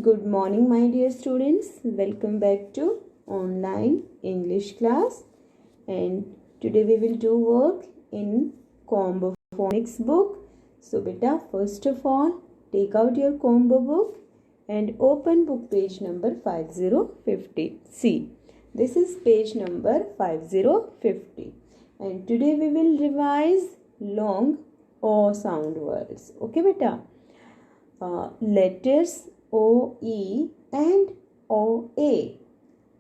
Good morning, my dear students. Welcome back to online English class. And today we will do work in Combo Phonics book. So, beta, first of all, take out your Combo book and open book page number 5050. See, this is page number 5050. And today we will revise long O sound words. Okay, beta. Letters OE and OA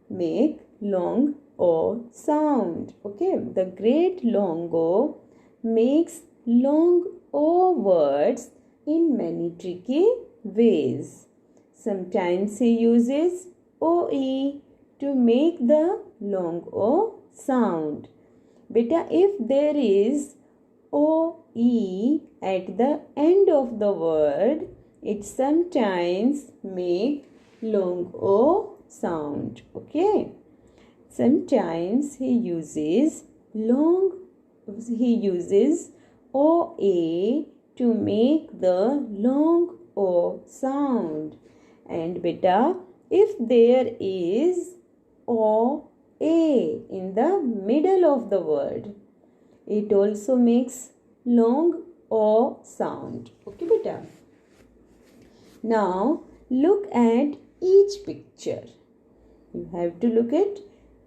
make long O sound. Okay, the great long O makes long O words in many tricky ways. Sometimes he uses OE to make the long O sound. Beta, if there is OE at the end of the word, it sometimes make long O sound. Okay. Sometimes he uses OA to make the long O sound. And beta, if there is OA in the middle of the word, it also makes long O sound. Okay, beta. Now, look at each picture. You have to look at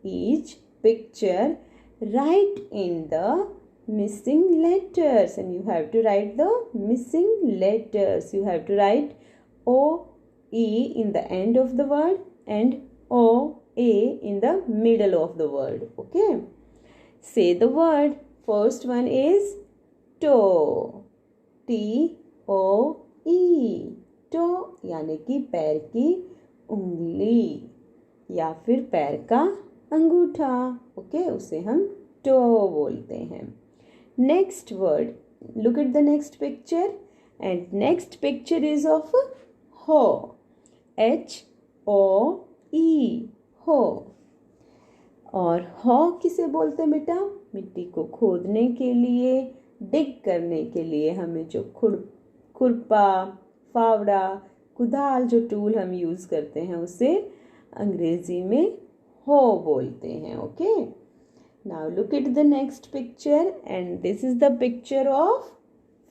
each picture. Write in the missing letters. And you have to write the missing letters. You have to write O-E in the end of the word and O-A in the middle of the word. Okay. Say the word. First one is toe. T-O-E. Toe यानी कि पैर की उंगली या फिर पैर का अंगूठा. ओके, उसे हम टो बोलते हैं. Next word, look at the next picture and next picture is of हो. H-O-E, हो. और हो किसे बोलते हैं बेटा? मिट्टी को खोदने के लिए, डिग करने के लिए हमें जो खुरपा, फावड़ा, कुदाल जो टूल हम यूज़ करते हैं उसे अंग्रेजी में हो बोलते हैं. Okay, now look at the next picture and this is the picture of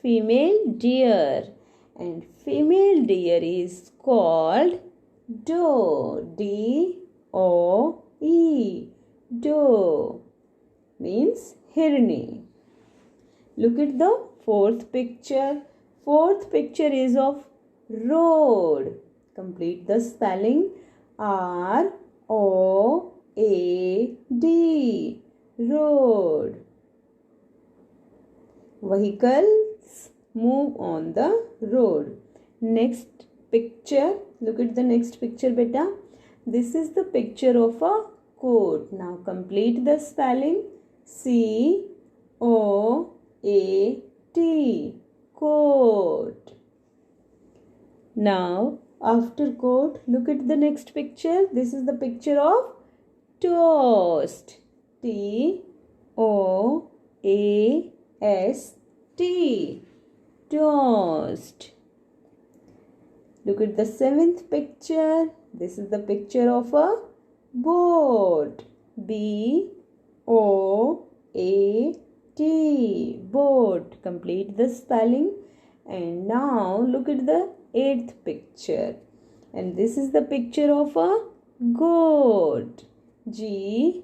female deer and female deer is called doe. D-O-E, doe means हिरनी. Look at the fourth picture. Fourth picture is of road. Complete the spelling. R-O-A-D. Road. Vehicles move on the road. Next picture. Look at the next picture, beta. This is the picture of a coat. Now complete the spelling. C-O-A-T. Coat. Now, after coat, look at the next picture. This is the picture of toast. T-O-A-S-T. Toast. Look at the seventh picture. This is the picture of a boat. B-O-A-T. Boat. Complete the spelling. And now look at the eighth picture. And this is the picture of a goat. G-O-A-T.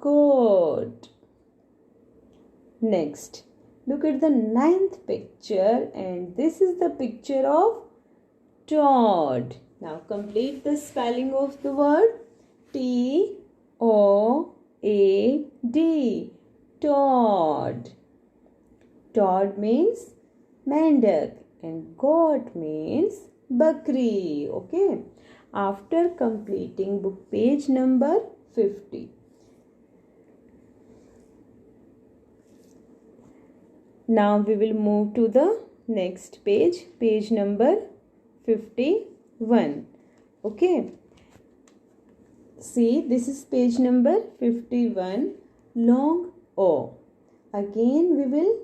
Goat. Next, look at the ninth picture. And this is the picture of Toad. Now complete the spelling of the word. T-O-A-D. Toad. Toad means mendak and goat means bakri. Okay. After completing book page number 50. Now we will move to the next page, page number 51. Okay. See, this is page number 51, long O. Again we will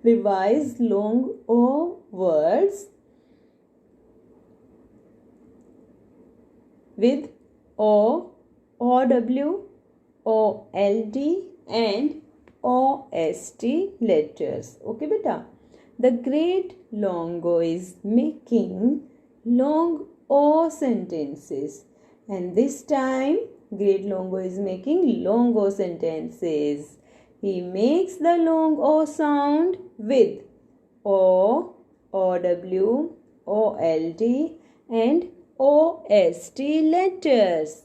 revise long O words with O, OW, OLD and OST letters. Okay beta. The great Longo is making long O sentences, and this time great Longo is making long O sentences. He makes the long O sound with O, OW, OLD and OST letters.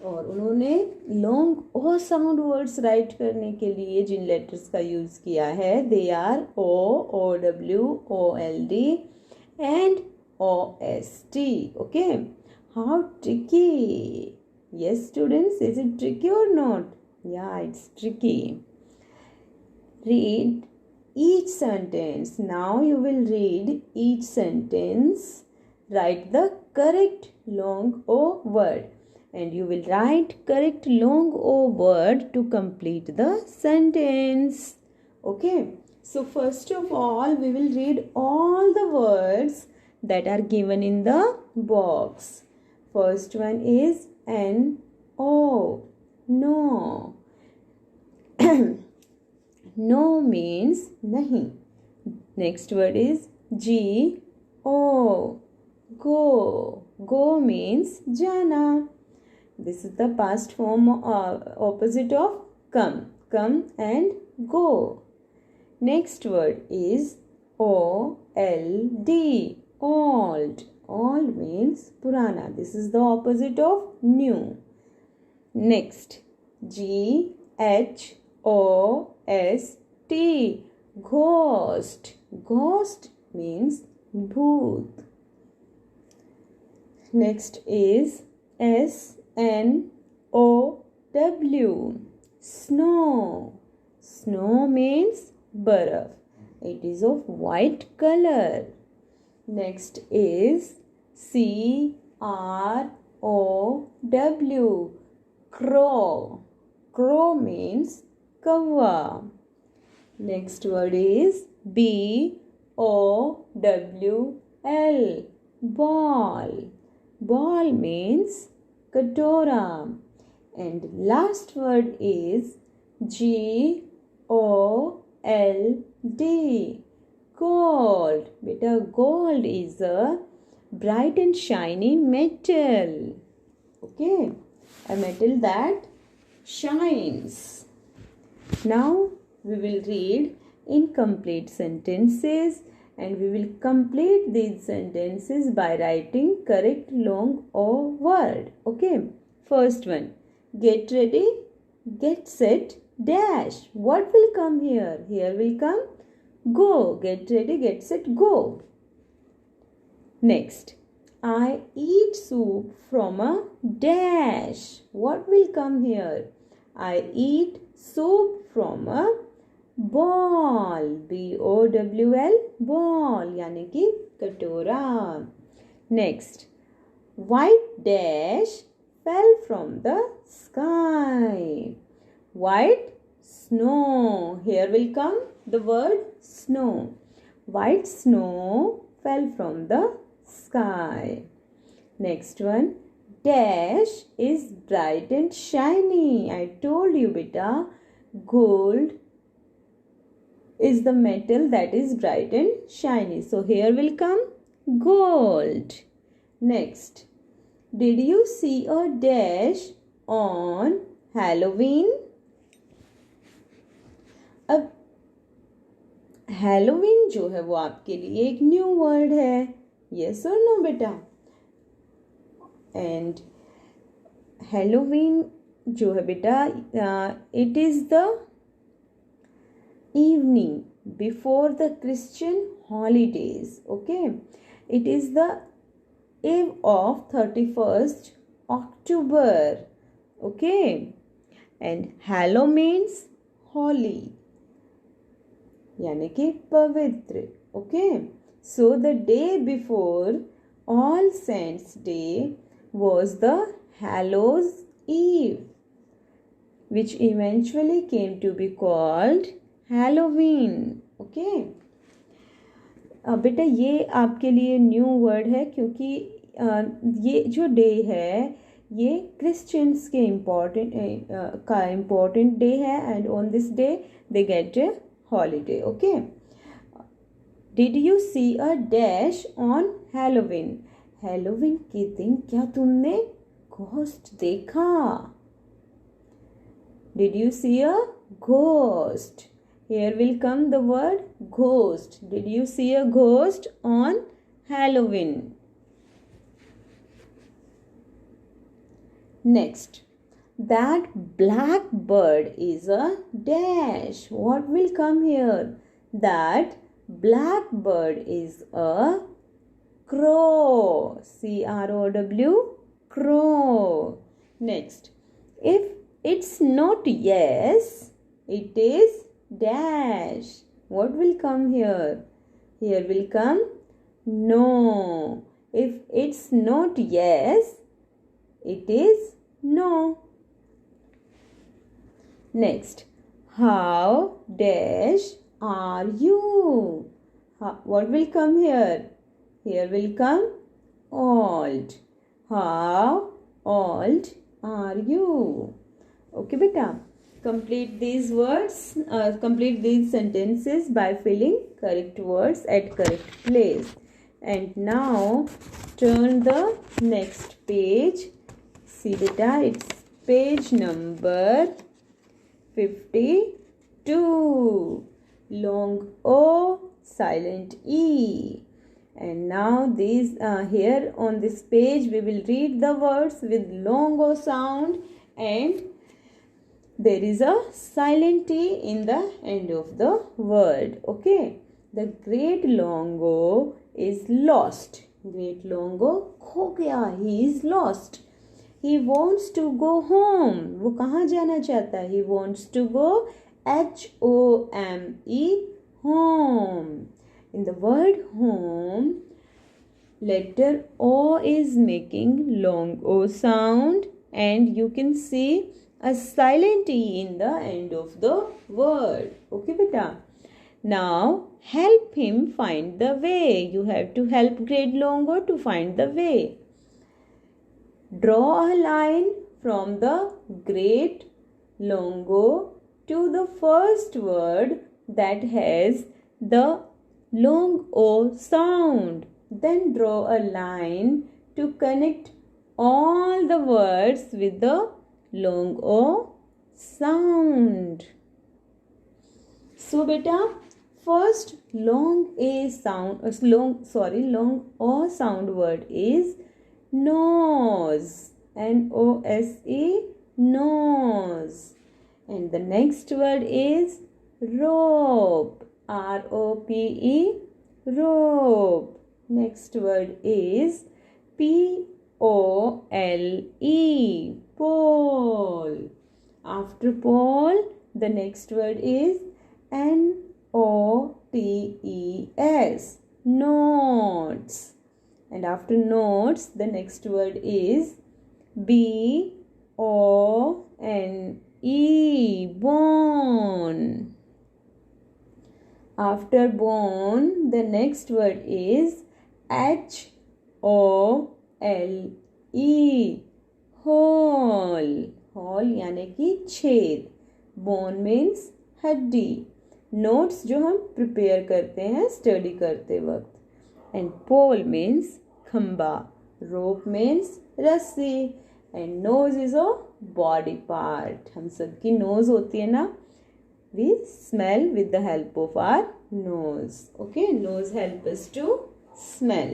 और उन्होंने long O sound words write करने के लिए जिन letters का use किया है they are O, OW, OLD and OST. Okay, how tricky. Yes students, is it tricky or not? Yeah, it's tricky. Read each sentence. Now you will read each sentence. Write the correct long O word. And you will write correct long O word to complete the sentence. Okay. So first of all, we will read all the words that are given in the box. First one is N-O. No. No means nahi. Next word is G-O. Go. Go means jana. This is the past form opposite of come. Come and go. Next word is O-L-D. Old. Old means purana. This is the opposite of new. Next, G-H-O-S-T. Ghost. Ghost means bhoot. Next is S-N-O-W. Snow. Snow means baraf. It is of white color. Next is C-R-O-W. Crow. Crow means kawwa. Next word is B-O-W-L. Ball. Ball means katora. And last word is G-O-L-D. Gold. Beta, gold is a bright and shiny metal. Okay. A metal that shines. Now we will read incomplete sentences and we will complete these sentences by writing correct long O word. Okay. First one. Get ready, get set, dash. What will come here? Here will come go. Get ready, get set, go. Next. I eat soup from a dash. What will come here? I eat soup from a ball. B-O-W-L. Ball. यानी कि कटोरा. Next. White dash fell from the sky. White snow. Here will come the word snow. White snow fell from the sky. Next one. Dash is bright and shiny. I told you beta, gold is the metal that is bright and shiny. So here will come gold. Next. Did you see a dash on Halloween? अब Halloween जो है वो आपके लिए एक new word है. Yes or no बेटा? And Halloween जो है बेटा, it is the evening before the Christian holidays. Okay, it is the eve of 31st October. Okay, and Hallow means holy, यानी कि पवित्र. Okay, so the day before All Saints Day was the Hallows Eve, which eventually came to be called Halloween. Okay. बेटा ये आपके लिए new word है, क्योंकि ये जो डे है ये क्रिश्चियंस के इम्पोर्टेंट डे है, and on this day they get a holiday. Okay. Did you see a dash on Halloween? Halloween के दिन क्या तुमने घोस्ट देखा? Did you see a ghost? Here will come the word ghost. Did you see a ghost on Halloween? Next, that black bird is a dash. What will come here? That black bird is a crow. C-R-O-W, crow. Next, if it's not yes, it is dash. What will come here? Here will come no. If it's not yes, it is no. Next, how dash are you? What will come here? Here will come old. How old are you? Okay, beta. Complete these words, complete these sentences by filling correct words at correct place. And now turn the next page. See beta, it's page number 52. Long O, silent E. And now these here on this page we will read the words with long O sound, and there is a silent T in the end of the word. Okay. The great Longo is lost. Great Longo खो गया. He is lost. He wants to go home. वो कहाँ जाना चाहता है? He wants to go H-O-M-E, home. In the word home, letter O is making long O sound, and you can see a silent E in the end of the word. Okay, beta. Now help him find the way. You have to help Great Longo to find the way. Draw a line from the Great Longo to the first word that has the long O sound. Then draw a line to connect all the words with the long O sound. So beta, first long O sound word is nose. N-O-S-E, nose. And the next word is rope. R-O-P-E, rope. Next word is P-O-L-E, pole. After pole, the next word is N-O-T-E-S, notes. And after notes, the next word is B-O-N-E, bone. After bone, the next word is H-O-L-E, hole. Hall यानी कि छेद. Bone means हड्डी. Notes जो हम prepare करते हैं study करते वक्त. एंड पोल मीन्स खंबा. रोप मीन्स रस्सी. And nose is a body part. हम सबकी नोज होती है ना. We smell with the help of our nose. Okay, nose help us to smell.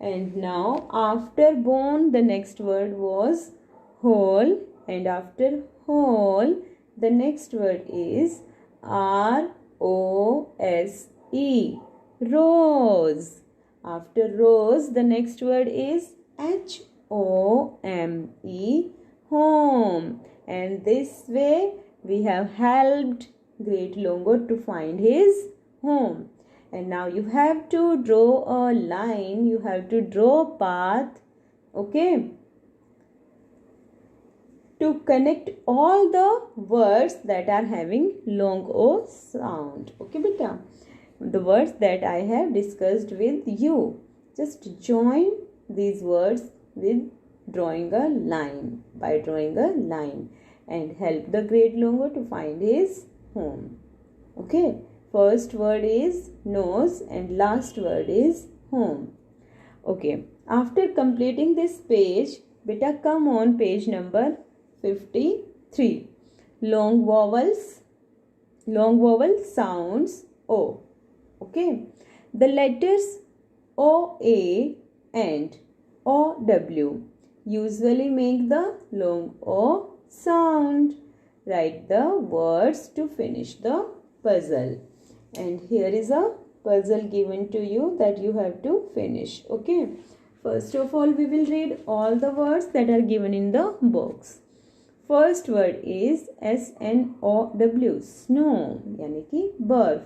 And now after bone, the next word was hole, and after hole, the next word is R-O-S-E, rose. After rose, the next word is H-O-M-E, home. And this way we have helped Great Longo to find his home. And now you have to draw a line, you have to draw a path, okay, to connect all the words that are having long O sound. Okay, beta. the words that I have discussed with you. Just join these words with drawing a line, by drawing a line, and help the great Longo to find his home. Okay, first word is nose and last word is home. Okay, after completing this page, beta come on page number 53. Long vowel sounds O. Okay, the letters OA and OW usually make the long O sound. Write the words to finish the puzzle. And here is a puzzle given to you that you have to finish. Okay, first of all we will read all the words that are given in the box. First word is SNOW, snow, यानी कि बर्फ.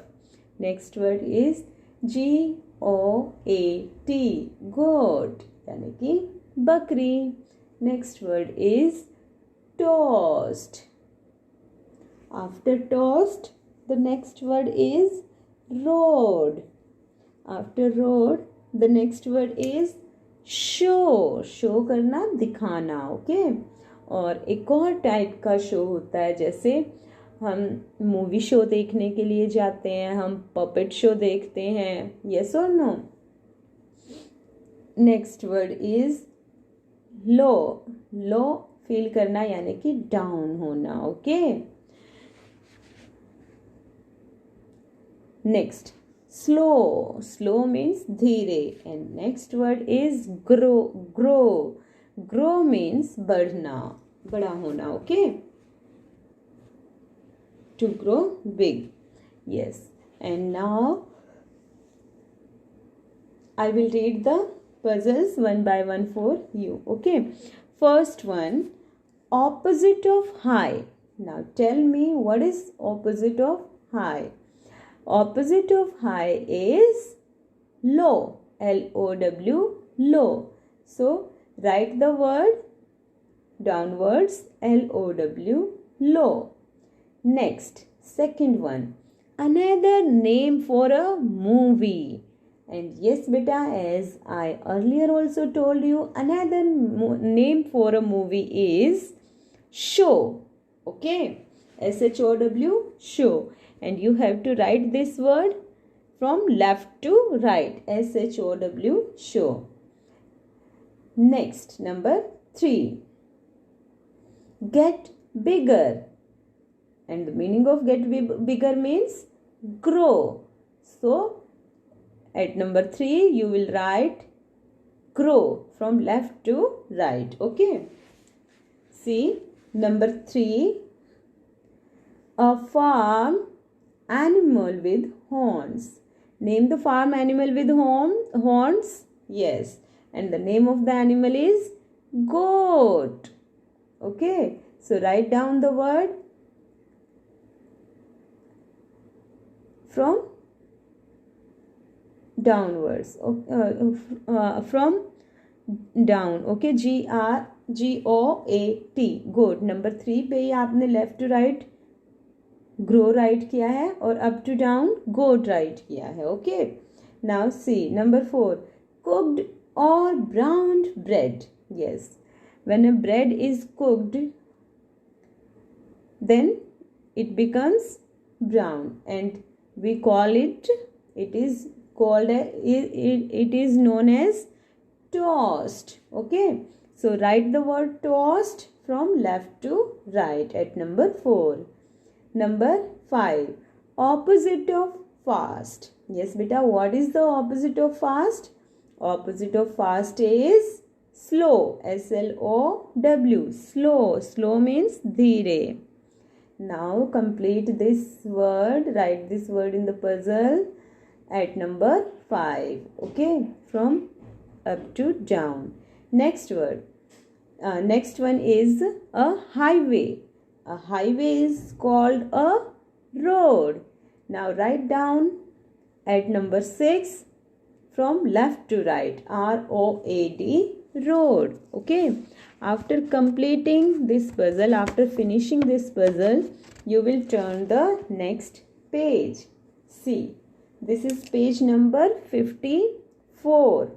Next word is GOAT, goat, यानी कि बकरी. Next word is toast. After toast, the next word is road. After road, the next word is show. Show करना, दिखाना. Okay, और एक और टाइप का शो होता है, जैसे हम मूवी शो देखने के लिए जाते हैं, हम पपेट शो देखते हैं. यस और no. Next word is low. Low feel करना यानी कि डाउन होना. Okay, next slow. Slow means धीरे. And next word is grow. Grow. Grow means बढ़ना, बड़ा होना. Okay, to grow big. Yes, and now I will read the puzzles one by one for you. Okay, first one, opposite of high. Now tell me, what is opposite of high? Opposite of high is low. LOW, low. So write the word downwards, LOW, low. Next, second one, another name for a movie. And yes beta, as I earlier also told you, another name for a movie is show. Okay, SHOW, show. And you have to write this word from left to right, SHOW, show. Next, number 3, get bigger. And the meaning of get bigger means grow. So at number 3 you will write grow from left to right. Okay, see number 3, a farm animal with horns. Name the farm animal with horns. Yes, and the name of the animal is goat. Okay, so write down the word from downwards, from down. Okay, GOAT, goat. Number 3 पे ही आपने left to right grow write किया है और up to down goat write किया है. Okay, now see number 4, cooked or browned bread. Yes, when a bread is cooked, then it becomes brown and we call it, it is known as toast. Okay, so write the word toast from left to right at number 4. Number 5, opposite of fast. Yes beta, what is the opposite of fast? Opposite of fast is slow. SLOW, slow. Slow means dheere. Now complete this word, write this word in the puzzle at number 5. Okay, from up to down. Next word, next one is a highway. A highway is called a road. Now write down at number 6 from left to right, ROAD, road. Okay, after completing this puzzle, after finishing this puzzle, you will turn the next page. See, This is page number 54.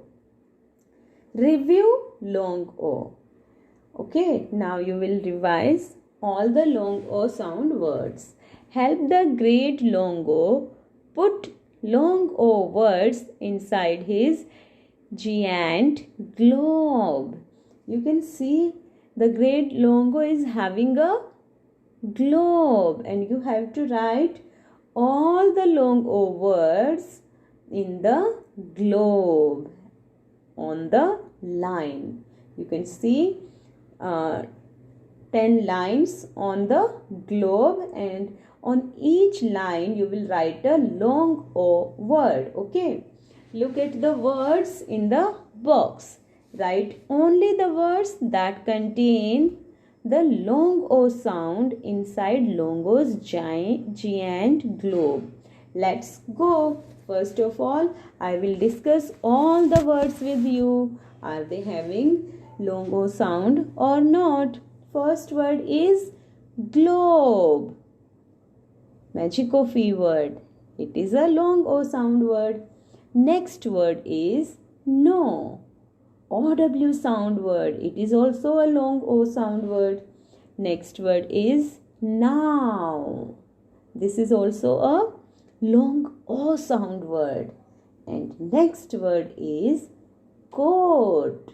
Review long O. Okay, now you will revise all the long O sound words. Help the great Longo put long O words inside his giant globe. You can see the great Longo is having a globe, and you have to write all the long O words in the globe on the line. You can see 10 lines on the globe, and on each line you will write a long O word. Okay, look at the words in the box. Write only the words that contain the long O sound inside Longo's giant globe. Let's go. First of all, I will discuss all the words with you. Are they having long O sound or not? First word is globe. Magicofi word. It is a long O sound word. Next word is no. OW sound word. It is also a long O sound word. Next word is now. This is also a long O sound word. And next word is coat.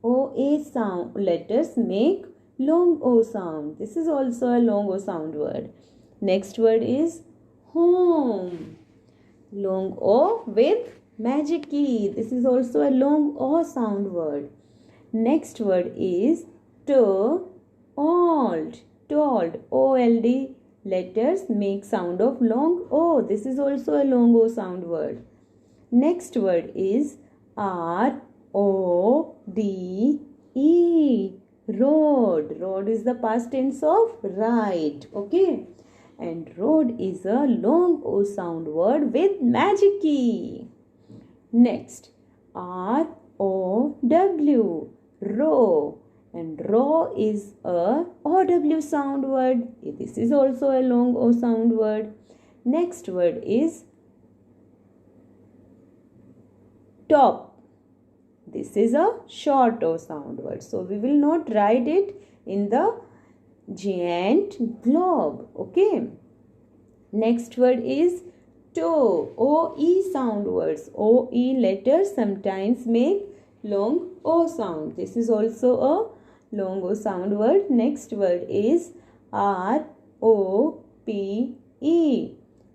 OA sound letters make long O sound. This is also a long O sound word. Next word is home. Long O with magic key. This is also a long O sound word. Next word is to old. Told. OLD letters make sound of long O. This is also a long O sound word. Next word is RODE. Road. Road is the past tense of ride. Okay. And road is a long O sound word with magic key. Next, ROW. Row. And row is a OW sound word. This is also a long O sound word. Next word is top. This is a short O sound word. So we will not write it in the giant globe. Okay. Next word is toe. OE sound words. OE letters sometimes make long O sound. This is also a long O sound word. Next word is ROPE.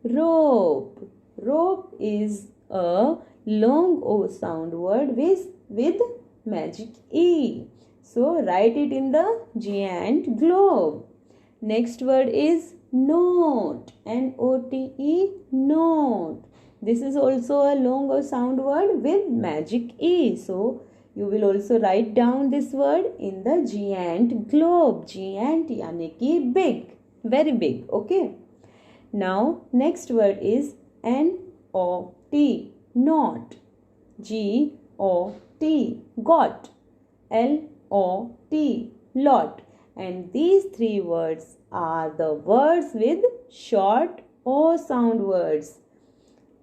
Rope. Rope is a long O sound word with magic E. So write it in the giant globe. Next word is note. NOTE. Note. This is also a long O sound word with magic E. So you will also write down this word in the giant globe. Giant yani ki big. Very big. Okay. Now next word is NOT. Not. GOT. Got. LOT. Lot. And these three words are the words with short O sound words.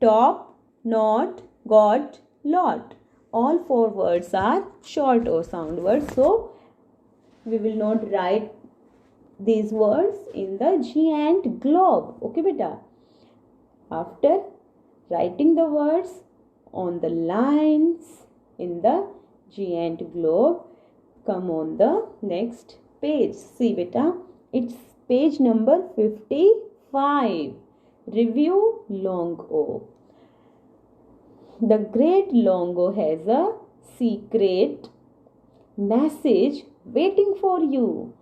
Top, not, got, lot. All four words are short O sound words. So we will not write these words in the giant globe. Okay, beta. After writing the words on the lines in the giant globe, come on the next page. See, beta, it's page number 55. Review long O. The great Longo has a secret message waiting for you.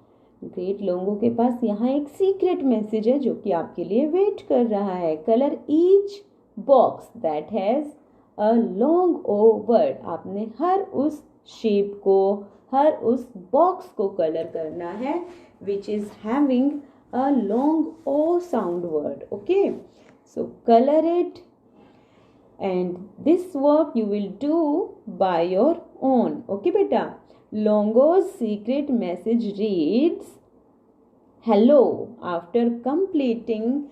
Great लोंगो के पास यहाँ एक secret message है जो कि आपके लिए वेट कर रहा है. Colour each box that has a long O word. आपने हर उस शेप को, हर उस बॉक्स को कलर करना है which is having a long O sound word. Okay, so colour it and this work you will do by your own. Okay beta. Longo's secret message reads, hello. After coloring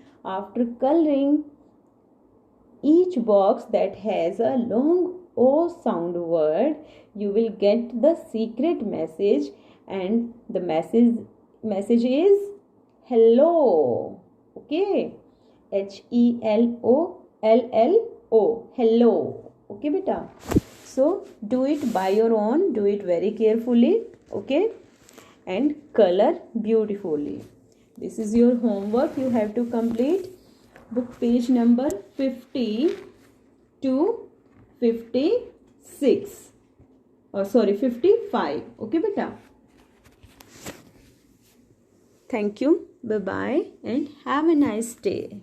each box that has a long O sound word, you will get the secret message, and the message is hello. Okay, HELLO, hello. Okay beta, so do it by your own, do it very carefully. Okay, and color beautifully. This is your homework, you have to complete book page number 50 to 56, or sorry 55. Okay beta, thank you, bye bye, and have a nice day.